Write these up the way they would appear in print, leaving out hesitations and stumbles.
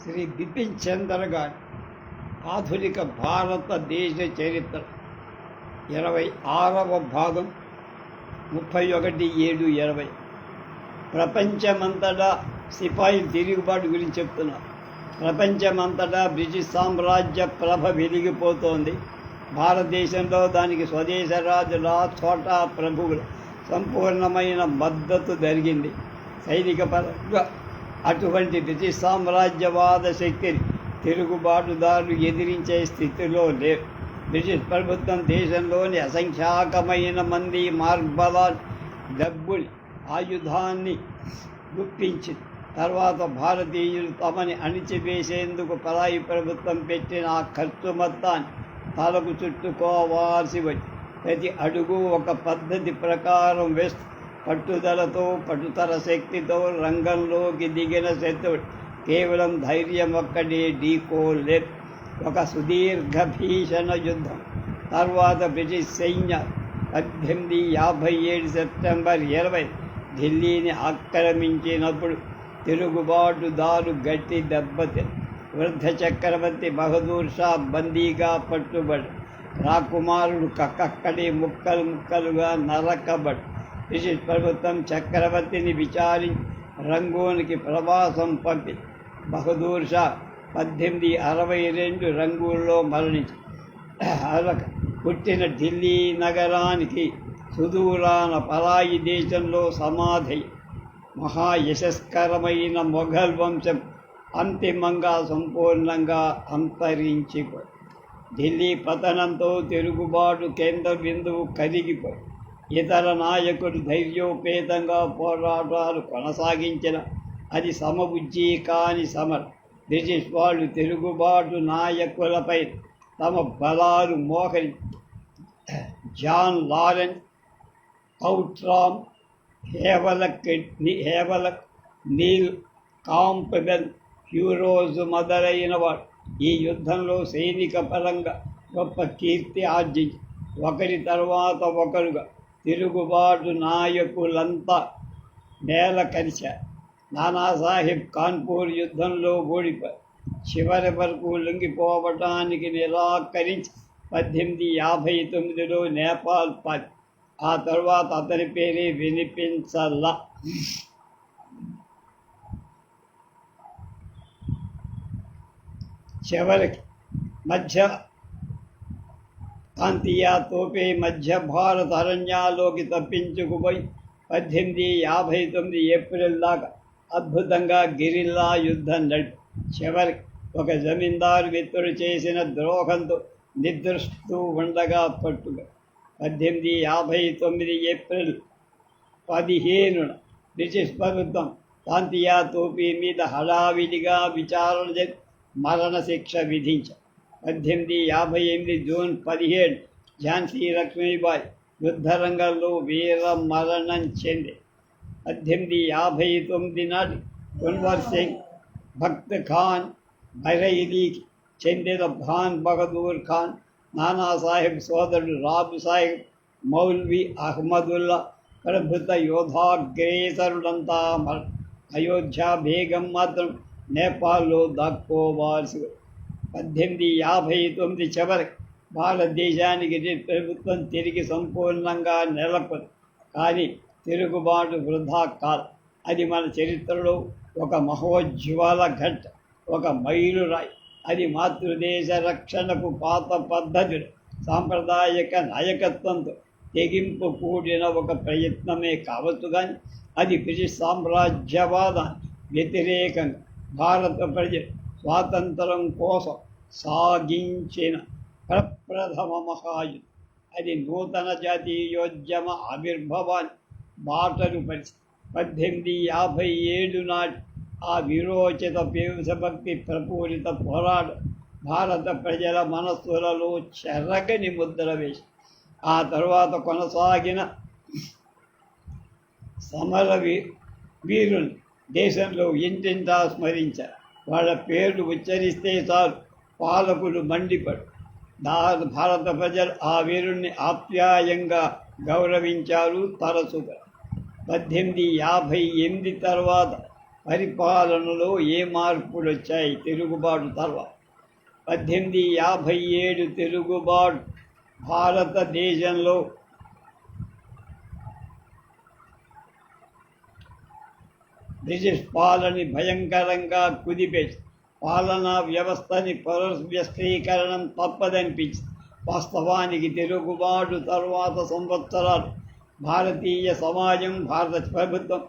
శ్రీ బిపిన్ చంద్ర గారి ఆధునిక భారతదేశ చరిత్ర 26వ భాగం 31/7/20. ప్రపంచమంతటా సిపాయి తిరుగుబాటు గురించి చెప్తున్నారు. ప్రపంచమంతటా బ్రిటిష్ సామ్రాజ్య ప్రభ వెలిగిపోతోంది. భారతదేశంలో దానికి స్వదేశ రాజుల చోటా ప్రభువుల సంపూర్ణమైన మద్దతు జరిగింది. సైనిక పరంగా అటువంటి బ్రిటిష్ సామ్రాజ్యవాద శక్తిని తిరుగుబాటుదారులు ఎదిరించే స్థితిలో లేరు. బ్రిటిష్ ప్రభుత్వం దేశంలోని అసంఖ్యాకమైన మంది మార్బలాన్ని, డబ్బుని, ఆయుధాన్ని గుప్పించింది. తర్వాత భారతీయులు తమని అణిచివేసేందుకు పరాయి ప్రభుత్వం పెట్టిన ఆ ఖర్చు మొత్తాన్ని తలకు చుట్టుకోవాల్సి వచ్చి ప్రతి అడుగు ఒక పద్ధతి ప్రకారం వేస్తూ పట్టుదలతో, పట్టుదల శక్తితో రంగంలోకి దిగిన శత్రువు కేవలం ధైర్యం ఒక్కడే ఢీకోలేరు. ఒక సుదీర్ఘ భీషణ యుద్ధం తర్వాత బ్రిటిష్ సైన్యం 1857 సెప్టెంబర్ 20 ఢిల్లీని ఆక్రమించినప్పుడు తిరుగుబాటుదారు గట్టి దెబ్బతిని వృద్ధ చక్రవర్తి బహదూర్ షా బందీగా పట్టుబడి రాకుమారుడు కక్కక్కడి ముక్కలు ముక్కలుగా నరకబడి బ్రిటిష్ ప్రభుత్వం చక్రవర్తిని విచారించి రంగూన్కి ప్రవాసం పంపి బహదూర్ షా 1862 రంగూన్లో మరణించి పుట్టిన ఢిల్లీ నగరానికి సుదూరాన పరాయి దేశంలో సమాధి మహాయశస్కరమైన మొఘల్ వంశం అంతిమంగా సంపూర్ణంగా అంతరించిపోయి ఢిల్లీ పతనంతో తిరుగుబాటు కేంద్ర బిందువు కరిగిపోయి ఇతర నాయకులు ధైర్యోపేతంగా పోరాటాలు కొనసాగించిన అది సమబుజ్జి కాని సమరం. బ్రిటిష్ వాళ్ళు తిరుగుబాటు నాయకులపై తమ బలాలు మోకరి John Lawrence, ఔట్రామ్, హేవలక్, Neel Campbell, Hugh Rose మొదలైన వాడు ఈ యుద్ధంలో సైనిక పరంగా గొప్ప కీర్తి ఆర్జించి ఒకరి తర్వాత ఒకరుగా తిరుగుబాటు నాయకులంతా నేల కరిచారు. నానాసాహెబ్ కాన్పూర్ యుద్ధంలో ఓడిపోయి చివరి వరకు లొంగిపోవటానికి నిరాకరించి 1859లో నేపాల్ పాలి. ఆ తర్వాత అతని పేరే వినిపించలా. చివరికి మధ్య కాంతియా తోపే మధ్య భారత అరణ్యాల్లోకి తప్పించుకుపోయి 1859 ఏప్రిల్ దాకా అద్భుతంగా గిరిల్లా యుద్ధం నడిపి చివరికి ఒక జమీందారు మిత్రుడు చేసిన ద్రోహంతో నిద్రిస్తూ ఉండగా పట్టుగా 1859 ఏప్రిల్ 15న బ్రిటిష్ ప్రభుత్వం కాంతియా తోపీ మీద హడావిడిగా విచారణ చేసి మరణశిక్ష విధించారు. 1858 జూన్ 17 ఝాన్సీ లక్ష్మీబాయి యుద్ధరంగంలో వీర మరణం చెంది 1859 నాటి కున్వర్ సింగ్, భక్త్ ఖాన్, బరైలీకి చెందిన ఖాన్ బహదూర్ ఖాన్, నానాసాహెబ్ సోదరుడు రాబు సాహెబ్, మౌల్వీ అహ్మదుల్లా ప్రభుత్వ యోధాగ్రేసరులంతా అయోధ్య బేగం మాత్రం నేపాల్లో దాక్కోవాల్సి 1859 చివరికి భారతదేశానికి ప్రభుత్వం తిరిగి సంపూర్ణంగా నెలకొంది. కానీ తిరుగుబాటు వృధా కాలం. అది మన చరిత్రలో ఒక మహోజ్వల ఘట్టం, ఒక మైలురాయి. అది మాతృదేశ రక్షణకు పాత పద్ధతులు, సాంప్రదాయక నాయకత్వంతో తెగింపు కూడిన ఒక ప్రయత్నమే కావచ్చు. కానీ అది బ్రిటిష్ సామ్రాజ్యవాదానికి వ్యతిరేకంగా భారత ప్రజలు స్వాతంత్రం కోసం సాగించిన ప్రప్రథమ మహాయుద్ధం. అది నూతన జాతీయోద్యమ ఆవిర్భావాన్ని బాటలు పరిచి 1857 నాటి ఆ విరోచిత దేశభక్తి ప్రపూరిత పోరాటం భారత ప్రజల మనస్సులలో చెరగని ముద్ర వేసి ఆ తర్వాత కొనసాగిన సమర వీరులు దేశంలో ఇంటింటా స్మరించారు. వాళ్ళ పేర్లు ఉచ్చరిస్తే చాలు పాలకులు మండిపడు. భారత ప్రజలు ఆ వీరుణ్ణి ఆప్యాయంగా గౌరవించారు తరచుగా. 1858 తర్వాత పరిపాలనలో ఏ మార్పులు వచ్చాయి తిరుగుబాటు తర్వాత? 1857 తిరుగుబాటు భారతదేశంలో బ్రిటిష్ పాలన భయంకరంగా కుదిపేసి పాలనా వ్యవస్థని పునర్వ్యవస్థీకరణం తప్పదనిపించింది. వాస్తవానికి తిరుగుబాటు తరువాత సంవత్సరాలు భారతీయ సమాజం, భారత ప్రభుత్వం,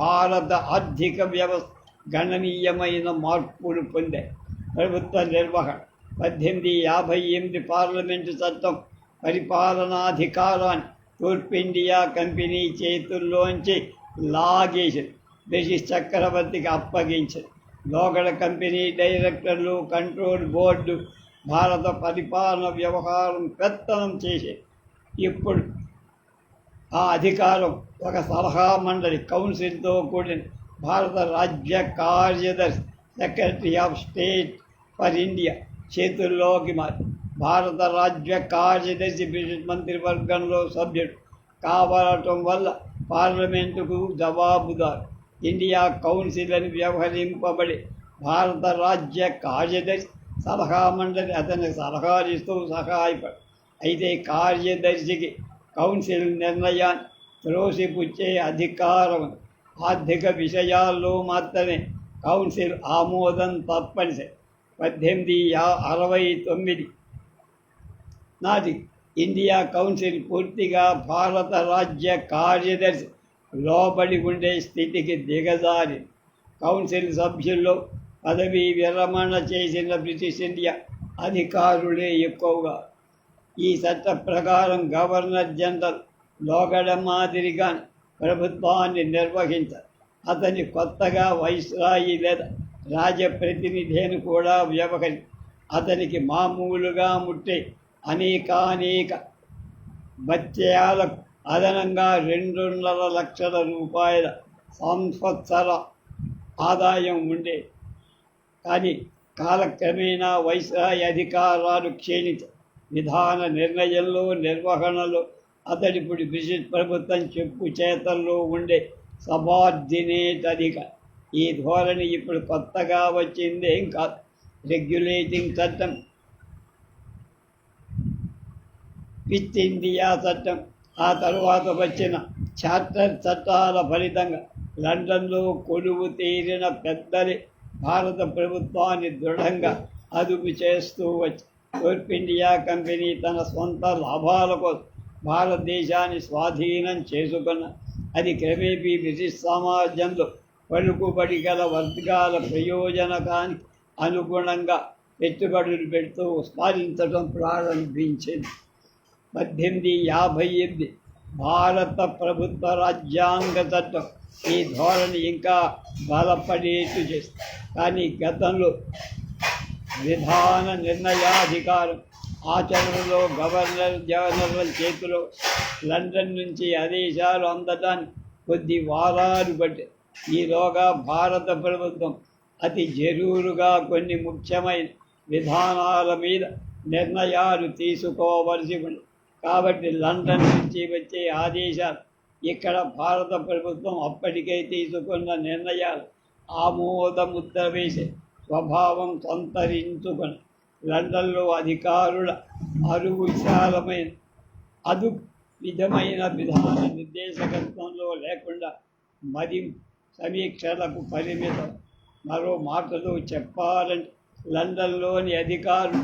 భారత ఆర్థిక వ్యవస్థ గణనీయమైన మార్పులు పొందాయి. ప్రభుత్వ నిర్వహణ 1858 పార్లమెంటు చట్టం పరిపాలనాధికారాన్ని తూర్పు ఇండియా కంపెనీ చేతుల్లోంచి లాగేసింది, బ్రిటిష్ చక్రవర్తికి అప్పగించింది. లోగడ కంపెనీ డైరెక్టర్లు, కంట్రోల్ బోర్డు భారత పరిపాలన వ్యవహారం పెత్తనం చేసేది. ఇప్పుడు ఆ అధికారం ఒక సలహా మండలి కౌన్సిల్తో కూడిన భారత రాజ్య కార్యదర్శి secretary of state for India చేతుల్లోకి మారి భారత రాజ్య కార్యదర్శి బ్రిటిష్ మంత్రివర్గంలో సభ్యుడు కావటం వల్ల పార్లమెంటుకు జవాబుదారు. ఇండియా కౌన్సిల్ అని వ్యవహరింపబడి భారత రాజ్య కార్యదర్శి సలహా మండలి అతనికి సలహాలు ఇస్తూ సహాయపడు. అయితే కార్యదర్శికి కౌన్సిల్ నిర్ణయాన్ని త్రోసిపుచ్చే అధికారం. ఆర్థిక విషయాల్లో మాత్రమే కౌన్సిల్ ఆమోదం తప్పనిసరి. 1869 నాటి ఇండియా కౌన్సిల్ పూర్తిగా భారత రాజ్య కార్యదర్శి లోబడి ఉండే స్థితికి దిగజారి. కౌన్సిల్ సభ్యుల్లో పదవీ విరమణ చేసిన బ్రిటిష్ ఇండియా అధికారులే ఎక్కువగా. ఈ చట్ట ప్రకారం గవర్నర్ జనరల్ లోగడ మాదిరిగా ప్రభుత్వాన్ని నిర్వహించారు. అతని కొత్తగా వైస్రాయి లేదా రాజప్రతినిధి అని కూడా వ్యవహరి. అతనికి మామూలుగా ముట్టే అనేక భత్యాలకు అదనంగా 2.5 లక్షల రూపాయల సంవత్సర ఆదాయం ఉండే. కానీ కాలక్రమేణా వైస్రాయి అధికారాలు క్షీణించారు. విధాన నిర్ణయంలో, నిర్వహణలో అతడిప్పుడు బ్రిటిష్ ప్రభుత్వం చెప్పు చేతల్లో ఉండే సబార్డినేట్ అధికారి. ఈ ధోరణి ఇప్పుడు కొత్తగా వచ్చిందేం కాదు. రెగ్యులేటింగ్ చట్టం, క్విట్ ఇండియా చట్టం, ఆ తరువాత వచ్చిన చార్టర్ చట్టాల ఫలితంగా లండన్లో కొలువు తీరిన పెద్దలే భారత ప్రభుత్వాన్ని దృఢంగా అదుపు చేస్తూ వచ్చి తూర్పు ఇండియా కంపెనీ తన సొంత లాభాల కోసం భారతదేశాన్ని స్వాధీనం చేసుకున్న. అది క్రమేపీ బ్రిటిష్ సమాజంలో పలుకుబడి గల వర్గాల ప్రయోజనకానికి అనుగుణంగా పెట్టుబడులు పెడుతూ స్మరించడం ప్రారంభించింది. 1858 భారత ప్రభుత్వ రాజ్యాంగ చట్టం ఈ ధోరణి ఇంకా బలపడేట్టు చేస్తుంది. కానీ గతంలో విధాన నిర్ణయాధికారం ఆచరణలో గవర్నర్ జనరల్ చేతిలో లండన్ నుంచి ఆదేశాలు అందటానికి కొద్ది వారాలు పట్టాయి. ఈలోగా భారత ప్రభుత్వం అతి జరూరుగా కొన్ని ముఖ్యమైన విధానాల మీద నిర్ణయాలు తీసుకోవలసి ఉంది. కాబట్టి లండన్ నుంచి వచ్చే ఆదేశాలు ఇక్కడ భారత ప్రభుత్వం అప్పటికే తీసుకున్న నిర్ణయాలు ఆమోదముద్ర వేసే స్వభావం సంతరించుకొని లండన్లో అధికారుల అరువు విశాలమైన విధమైన విధాన నిర్దేశకత్వంలో లేకుండా మరి సమీక్షలకు పరిమితం. మరో మాటలో చెప్పాలంటే లండన్లోని అధికారులు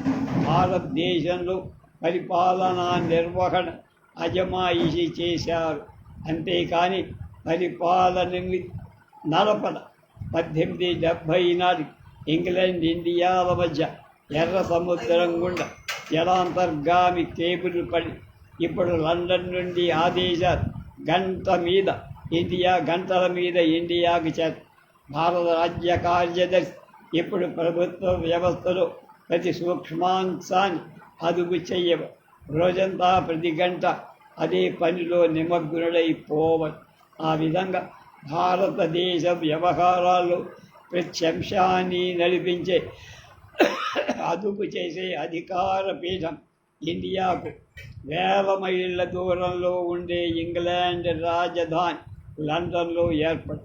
భారతదేశంలో పరిపాలనా నిర్వహణ అజమాయిషీ చేశారు. అంతేకాని పరిపాలనని నడపడ. 1870 నాటికి ఇంగ్లాండ్ ఇండియాల మధ్య ఎర్ర సముద్రం గుండా జలాంతర్గామి కేబుల్ పడి ఇప్పుడు లండన్ నుండి ఆదేశాలు గంటల మీద ఇండియాకి చేత. భారత రాజ్య కార్యదర్శి ఇప్పుడు ప్రభుత్వ వ్యవస్థలో ప్రతి సూక్ష్మాంశాన్ని అదుపు చెయ్యవ. రోజంతా ప్రతి గంట అదే పనిలో నిమగ్నుడైపోవాలి. ఆ విధంగా భారతదేశ వ్యవహారాల్లో ప్రతి అంశాన్ని నడిపించే అదుపు చేసే అధికార పీఠం ఇండియాకు వేల మైళ్ళ దూరంలో ఉండే ఇంగ్లాండ్ రాజధాని లండన్లో ఏర్పడి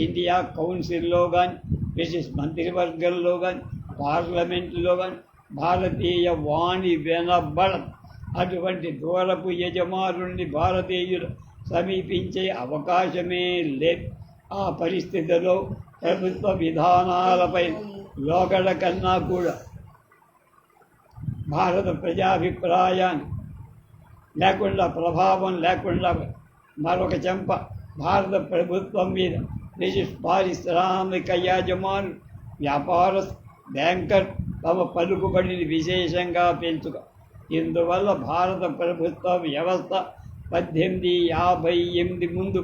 ఇండియా కౌన్సిల్లో కానీ, బ్రిటిష్ మంత్రివర్గంలో కానీ, పార్లమెంటులో కానీ భారతీయ వాణి వినబడదు. అటువంటి దూరపు యజమానుల్ని భారతీయులు సమీపించే అవకాశమే లేదు. ఆ పరిస్థితిలో ప్రభుత్వ విధానాలపై లోగడ కన్నా కూడా భారత ప్రజాభిప్రాయాన్ని లేకుండా, ప్రభావం లేకుండా మరొక చెంప భారత ప్రభుత్వం మీద బ్రిటిష్ పారిశ్రామిక యాజమానులు, వ్యాపార బ్యాంకర్ తమ పలుకుబడిని విశేషంగా పెంచుక. ఇందువల్ల భారత ప్రభుత్వ వ్యవస్థ 1858 ముందు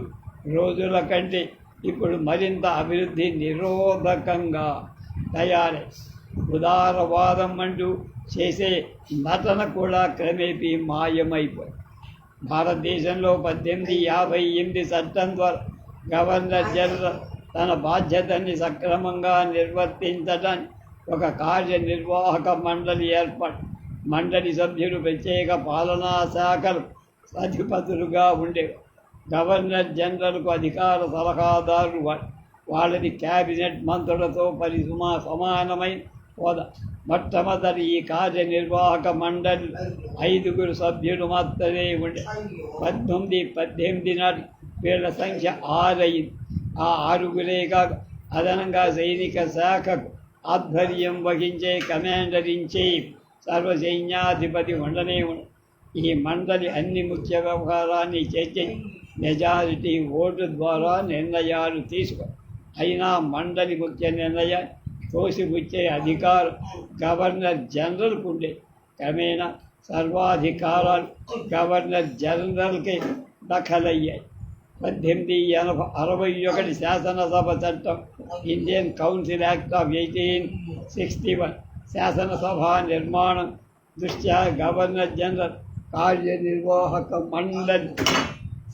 రోజుల కంటే ఇప్పుడు మరింత అభివృద్ధి నిరోధకంగా తయారై ఉదారవాదం అంటూ చేసే నటన కూడా క్రమేపీ మాయమైపోయింది. భారతదేశంలో 1858 చట్టం ద్వారా గవర్నర్ జనరల్ తన బాధ్యతని సక్రమంగా నిర్వర్తించడానికి ఒక కార్యనిర్వాహక మండలి ఏర్పాటు. మండలి సభ్యులు ప్రత్యేక పాలనా శాఖలు అధిపతులుగా ఉండేవి. గవర్నర్ జనరల్కు అధికార సలహాదారులు వాళ్ళని క్యాబినెట్ మంత్రులతో సమానమైన హోదా. మొట్టమొదటి ఈ కార్యనిర్వాహక మండలి 5 సభ్యులు మాత్రమే ఉండే. 1918 నాటి వీళ్ళ సంఖ్య 6 అయింది. ఆ 6 కాక అదనంగా సైనిక శాఖకు ఆధ్వర్యం వహించే కమాండర్ ఇన్ చీఫ్ సర్వసైన్యాధిపతి ఉండనే ఉండు. ఈ మండలి అన్ని ముఖ్య వ్యవహారాన్ని చర్చించి మెజారిటీ ఓటు ద్వారా నిర్ణయాలు తీసుకో. అయినా మండలి ముఖ్య నిర్ణయాన్ని తోసిపుచ్చే అధికారం గవర్నర్ జనరల్కు ఉండే. క్రమేణా సర్వాధికారాలు గవర్నర్ జనరల్కి దఖలయ్యాయి. 1861 శాసనసభ చట్టం, ఇండియన్ కౌన్సిల్ యాక్ట్ ఆఫ్ 1861 శాసనసభ నిర్మాణం దృష్ట్యా గవర్నర్ జనరల్ కార్యనిర్వాహక మండలి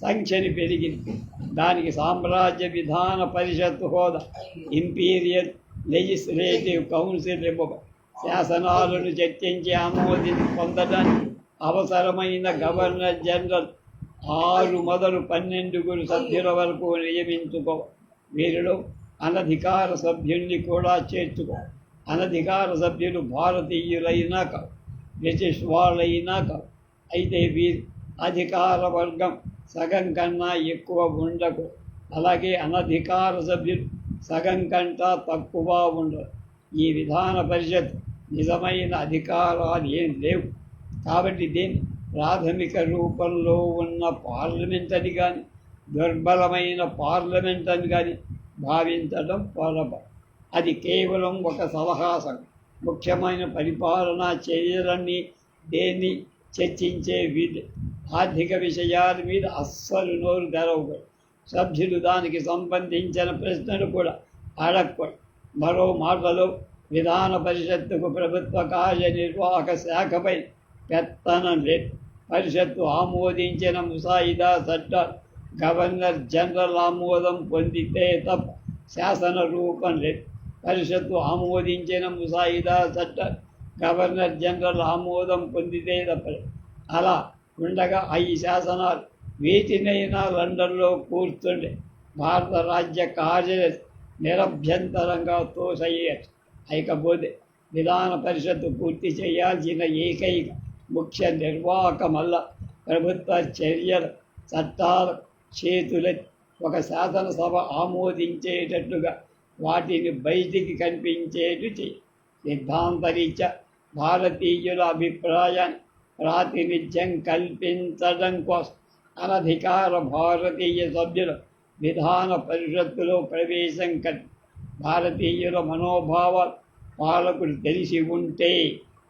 సంఖ్యని పెరిగింది. దానికి సామ్రాజ్య విధాన పరిషత్ హోదా, ఇంపీరియల్ లెజిస్లేటివ్ కౌన్సిల్ ఇవ్వబడి శాసనాలను చర్చించి ఆమోదం పొందడానికి అవసరమైన గవర్నర్ జనరల్ 6 మొదలు 12 సభ్యుల వరకు నియమించుకో. వీరిలో అనధికార సభ్యుల్ని కూడా చేర్చుకో. అనధికార సభ్యులు భారతీయులైనా కాదు, బ్రిటిష్ వాళ్ళైనా కాదు. అయితే వీరి అధికార వర్గం సగం కన్నా ఎక్కువ ఉండకు. అలాగే అనధికార సభ్యులు సగం కంటా తక్కువ ఉండరు. ఈ విధాన పరిషత్ నిజమైన అధికారాలు ఏం లేవు. కాబట్టి దీన్ని ప్రాథమిక రూపంలో ఉన్న పార్లమెంట్ అని కానీ, దుర్బలమైన పార్లమెంట్ అని కానీ భావించడం పొరపాటు. అది కేవలం ఒక సలహా సంఘం. ముఖ్యమైన పరిపాలనా చర్యలన్నీ దేన్ని చర్చించే వీధి. ఆర్థిక విషయాల మీద అస్సలు నోరు తెరవకూడదు. సభ్యులు దానికి సంబంధించిన ప్రశ్నలు కూడా అడగకూడదు. మరో మాటలో విధాన పరిషత్తుకు ప్రభుత్వ కార్యనిర్వాహక శాఖపై పెత్తనం లేదు. పరిషత్తు ఆమోదించిన ముసాయిదా చట్టాలు గవర్నర్ జనరల్ ఆమోదం పొందితే తప్ప శాసన రూపం లేదు. పరిషత్తు ఆమోదించిన ముసాయిదా చట్టాలు గవర్నర్ జనరల్ ఆమోదం పొందితే తప్పలేదు. అలా ఉండగా ఈ శాసనాలు వీటినైనా లండన్లో కూర్చుండే భారత రాజ్య కార్యదర్శి నిరభ్యంతరంగా తోసయ్యచ్చు. అయికపోతే విధాన పరిషత్తు పూర్తి చేయాల్సిన ఏకైక ముఖ్య నిర్వాహకం వల్ల ప్రభుత్వ చర్యల చట్టాల చేతుల ఒక శాసనసభ ఆమోదించేటట్టుగా వాటిని బయటికి కనిపించేటు సిద్ధాంతరీత్యా భారతీయుల అభిప్రాయాన్ని ప్రాతినిధ్యం కల్పించడం కోసం అనధికార భారతీయ సభ్యుల విధాన పరిషత్తులో ప్రవేశం భారతీయుల మనోభావాలు పాలకులు తెలిసి ఉంటే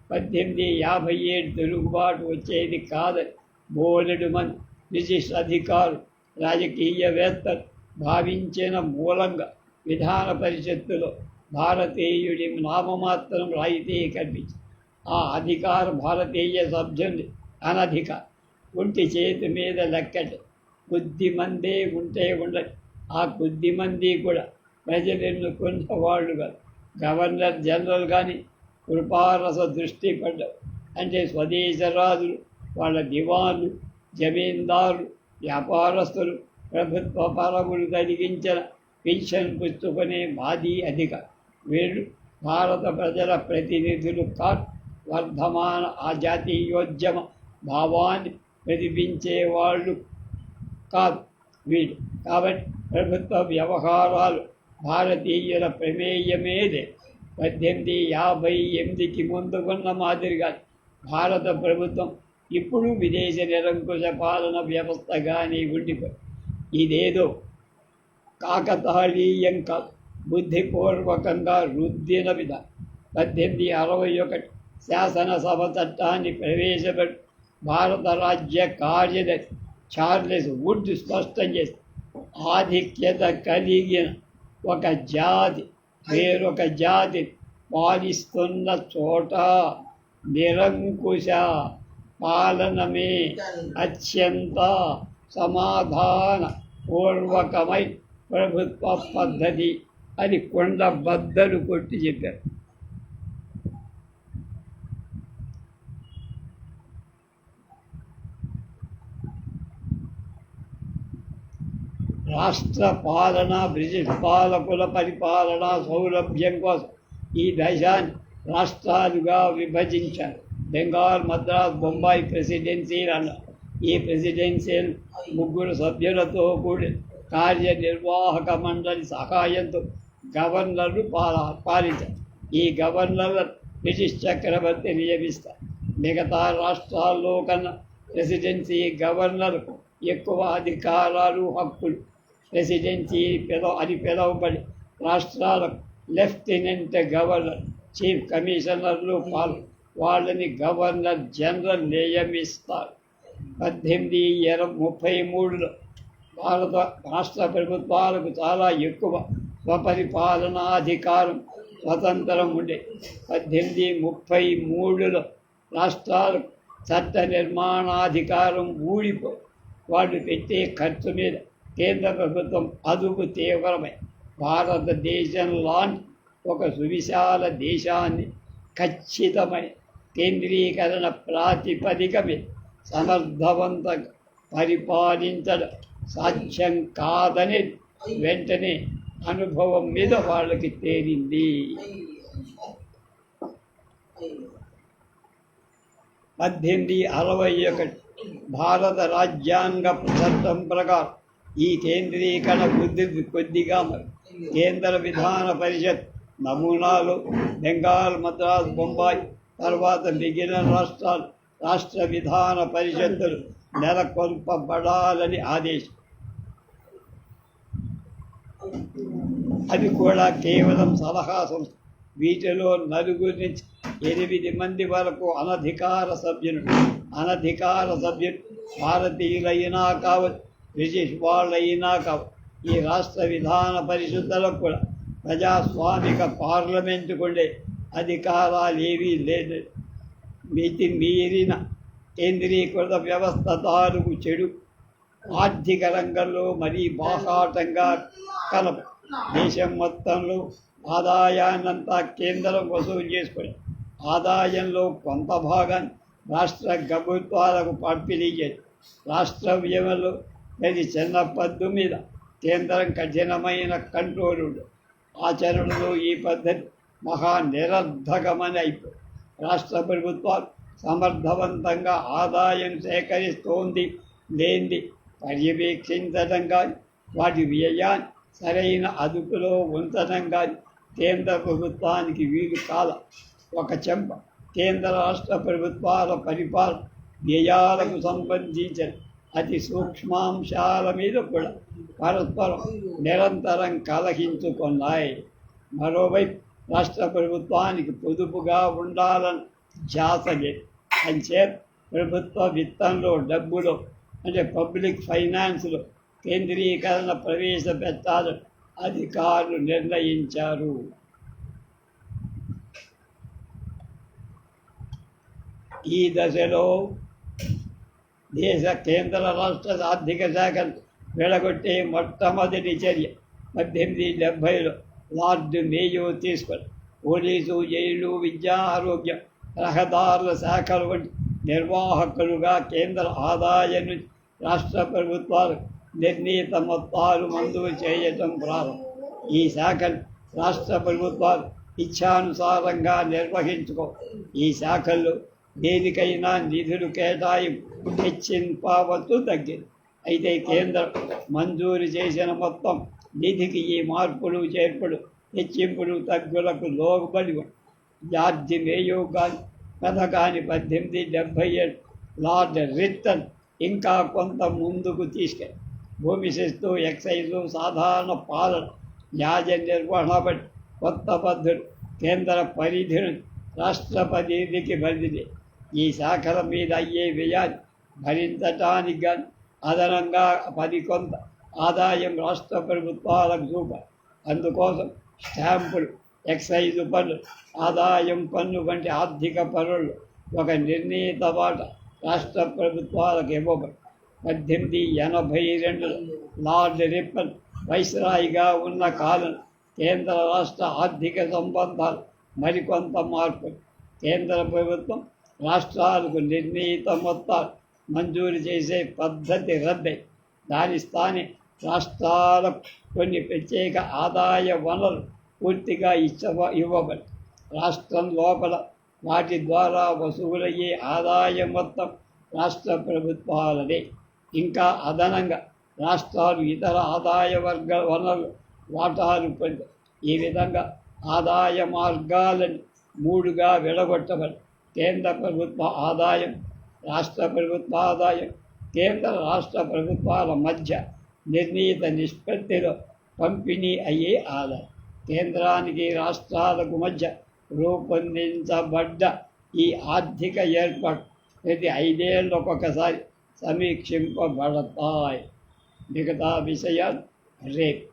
1857 తిరుగుబాటు వచ్చేది కాదని బోలెడు మంది బ్రిటిష్ అధికారులు, రాజకీయవేత్తలు భావించిన మూలంగా విధాన పరిషత్తులో భారతీయుడి నామమాత్రం రాయితీ కల్పించి ఆ అధికార భారతీయ సభ్యుని అనధికార ఒంటి చేతి మీద లెక్కటి కొద్ది మందే ఉంటే ఉండదు. ఆ కొద్ది మంది కూడా ప్రజలు ఎన్నుకున్న వాళ్ళు కాదు. గవర్నర్ జనరల్ కానీ కృపారస దృష్టి పడ్డారు. అంటే స్వదేశరాజులు, వాళ్ళ దివాన్లు, జమీందారులు, వ్యాపారస్తులు, ప్రభుత్వ పరములు కలిగించిన పెన్షన్ పుచ్చుకునే మాది అధిక. వీళ్ళు భారత ప్రజల ప్రతినిధులు కాదు, వర్ధమాన ఆ జాతీయోద్యమ భావాన్ని ప్రతిబింబించేవాళ్ళు కాదు వీళ్ళు. కాబట్టి ప్రభుత్వ వ్యవహారాలు భారతీయుల ప్రమేయమేదే. 1858కి ముందు ఉన్న మాదిరిగా భారత ప్రభుత్వం ఇప్పుడు విదేశ నిరంకుశ పాలన వ్యవస్థగానే ఉండిపోయి. ఇదేదో కాకతాళీయం కాదు, బుద్ధిపూర్వకంగా రుద్దిన విధానం. 1861 శాసనసభ చట్టాన్ని ప్రవేశపెట్టి భారత రాజ్య కార్యదర్శి చార్లెస్ వుడ్ స్పష్టం చేసి, ఆధిక్యత కలిగిన ఒక జాతి వేరొక జాతి పాలిస్తున్న చోట నిరంకుశ పాలనమే అత్యంత సమాధాన పూర్వకమై ప్రభుత్వ పద్ధతి అని కొండ బద్దలు కొట్టి చెప్పారు. రాష్ట్ర పాలన బ్రిటిష్ పాలకుల పరిపాలన సౌలభ్యం కోసం ఈ దేశాన్ని రాష్ట్రాలుగా విభజించారు. బెంగాల్, మద్రాస్, బొంబాయి ప్రెసిడెన్సీలు అన్నారు. ఈ ప్రెసిడెన్సీలు 3 సభ్యులతో కూడి కార్యనిర్వాహక మండలి సహాయంతో గవర్నర్లు పాలించారు. ఈ గవర్నర్లు బ్రిటిష్ చక్రవర్తి నియమిస్తారు. మిగతా రాష్ట్రాల్లో కన్నా ప్రెసిడెన్సీ గవర్నర్కు ఎక్కువ అధికారాలు, హక్కులు. ప్రెసిడెన్సీ అని పిలువబడి రాష్ట్రాలకు లెఫ్టినెంట్ గవర్నర్, చీఫ్ కమిషనర్లు వాళ్ళని గవర్నర్ జనరల్ నియమిస్తారు. 1833లో భారత రాష్ట్ర ప్రభుత్వాలకు చాలా ఎక్కువ స్వపరిపాలనాధికారం, స్వతంత్రం ఉండే. 1833లో రాష్ట్రాలకు చట్ట నిర్మాణాధికారం ఊడిపోయి వాళ్ళు పెట్టే ఖర్చు మీద కేంద్ర ప్రభుత్వం అదుపు తీవ్రమై భారతదేశం లాంటి ఒక సువిశాల దేశాన్ని ఖచ్చితమైన కేంద్రీకరణ ప్రాతిపదిక మీద సమర్థవంతంగా పరిపాలించడం సాధ్యం కాదని వెంటనే అనుభవం మీద వాళ్ళకి తేలింది. 1861 భారత రాజ్యాంగ చట్టం ప్రకారం ఈ కేంద్రీకరణ బుద్ధి కొద్దిగా కేంద్ర విధాన పరిషత్ నమూనాలు బెంగాల్, మద్రాస్, బొంబాయి తర్వాత మిగిలిన రాష్ట్రాలు రాష్ట్ర విధాన పరిషత్తులు నెలకొల్పబడాలని ఆదేశం. అది కూడా కేవలం సలహా సంస్థ. వీటిలో 4 నుంచి 8 మంది వరకు అనధికార సభ్యులు భారతీయులైనా కావచ్చు, బ్రిటిష్ వాళ్ళైనా కావచ్చు. ఈ రాష్ట్ర విధాన పరిషత్తులకు కూడా ప్రజాస్వామిక పార్లమెంటుకుండే అధికారాలు ఏవీ లేదు. మితిమీరిన కేంద్రీకృత వ్యవస్థ తాలూకు చెడు ఆర్థిక రంగంలో మరీ బాహాటంగా కలప. దేశం మొత్తంలో ఆదాయాన్నంతా కేంద్రం వసూలు చేసుకుని ఆదాయంలో కొంత భాగాన్ని రాష్ట్ర ప్రభుత్వాలకు పంపిణీ చేసి రాష్ట్ర వ్యయంలో ప్రతి చిన్న పద్దు మీద కేంద్రం కఠినమైన కంట్రోలు. ఆచరణలో ఈ పద్ధతి మహా నిరర్ధకమని అయిపోయి రాష్ట్ర ప్రభుత్వాలు సమర్థవంతంగా ఆదాయం సేకరిస్తోంది లేనిది పర్యవేక్షించడం కానీ వాటి వ్యయాన్ని సరైన అదుపులో ఉంచడం కానీ కేంద్ర ప్రభుత్వానికి వీలు కాల. ఒక చెంప కేంద్ర రాష్ట్ర ప్రభుత్వాల పరిపాలన వ్యయాలకు సంబంధించిన అతి సూక్ష్మాంశాల మీద కూడా పరస్పరం నిరంతరం కలహించుకున్నాయి. మరోవైపు రాష్ట్ర ప్రభుత్వానికి పొదుపుగా ఉండాలని ధ్యాసగే. అంచేత ప్రభుత్వ విత్తంలో డబ్బులో అంటే పబ్లిక్ ఫైనాన్స్లో కేంద్రీకరణ ప్రవేశపెట్టాలని అధికారులు నిర్ణయించారు. ఈ దశలో దేశ కేంద్ర రాష్ట్ర ఆర్థిక శాఖను వెలగొట్టే మొట్టమొదటి చర్య 1870లో లార్డ్ మేయో తీసుకొని పోలీసు, జైలు, విద్యా, ఆరోగ్యం, రహదారుల శాఖల వంటి నిర్వాహకులుగా కేంద్ర ఆదాయం నుంచి రాష్ట్ర ప్రభుత్వాలు నిర్ణీత మొత్తాలు మంజూరు చేయటం ప్రారంభం. ఈ శాఖలు రాష్ట్ర ప్రభుత్వాలు ఇచ్ఛానుసారంగా నిర్వహించుకో. ఈ శాఖల్లో దేనికైనా నిధులు కేటాయింపు హెచ్చింపవచ్చు తగ్గింది. అయితే కేంద్రం మంజూరు చేసిన మొత్తం నిధికి ఈ మార్పులు చేర్పులు హెచ్చింపులు తగ్గులకు లోబడి జార్జి మేయో కానీ పథకాన్ని 1877 లార్డ్ రిట్టన్ ఇంకా కొంత ముందుకు తీసుకెళ్ళి భూమి శిస్తు ఎక్సైజు సాధారణ పాలన న్యాయ నిర్వహణ బట్టి కొత్త పద్ధతులు కేంద్ర పరిధిని రాష్ట్ర పరిధికి బదిలీ. ఈ శాఖల మీద అయ్యే వ్యయాన్ని భరించటానికి కానీ అదనంగా కొంత ఆదాయం రాష్ట్ర ప్రభుత్వాలకు చూపాలి. అందుకోసం స్టాంపులు, ఎక్సైజు పన్నులు, ఆదాయం పన్ను వంటి ఆర్థిక పనులు ఒక నిర్ణీత వాట రాష్ట్ర ప్రభుత్వాలకు ఇవ్వబడి 1882 లార్డ్ రిప్పన్ వైస్రాయిగా ఉన్న కాలం కేంద్ర రాష్ట్ర ఆర్థిక సంబంధాలు మరికొంత మార్పు. కేంద్ర ప్రభుత్వం రాష్ట్రాలకు నిర్ణీత మొత్తాలు మంజూరు చేసే పద్ధతి రద్దై దాని స్థాని రాష్ట్రాలకు కొన్ని ప్రత్యేక ఆదాయ వనరులు పూర్తిగా ఇవ్వబడి రాష్ట్రం లోపల వాటి ద్వారా వసూలయ్యే ఆదాయ మొత్తం రాష్ట్ర ప్రభుత్వాలదే. ఇంకా అదనంగా రాష్ట్రాలు ఇతర ఆదాయ వనరులు వాటాలు పొందాయి. ఈ విధంగా ఆదాయ మార్గాలను 3గా విడగొట్టబడి కేంద్ర ప్రభుత్వ ఆదాయం, రాష్ట్ర ప్రభుత్వ ఆదాయం, కేంద్ర రాష్ట్ర ప్రభుత్వాల మధ్య నిర్ణీత నిష్పత్తిలో పంపిణీ అయ్యే ఆదాయం. కేంద్రానికి రాష్ట్రాలకు మధ్య రూపొందించబడ్డ ఈ ఆర్థిక ఏర్పాటు ప్రతి 5 ఏళ్ళకొకసారి సమీక్షింపబడతాయి. మిగతా విషయాలు రేపు.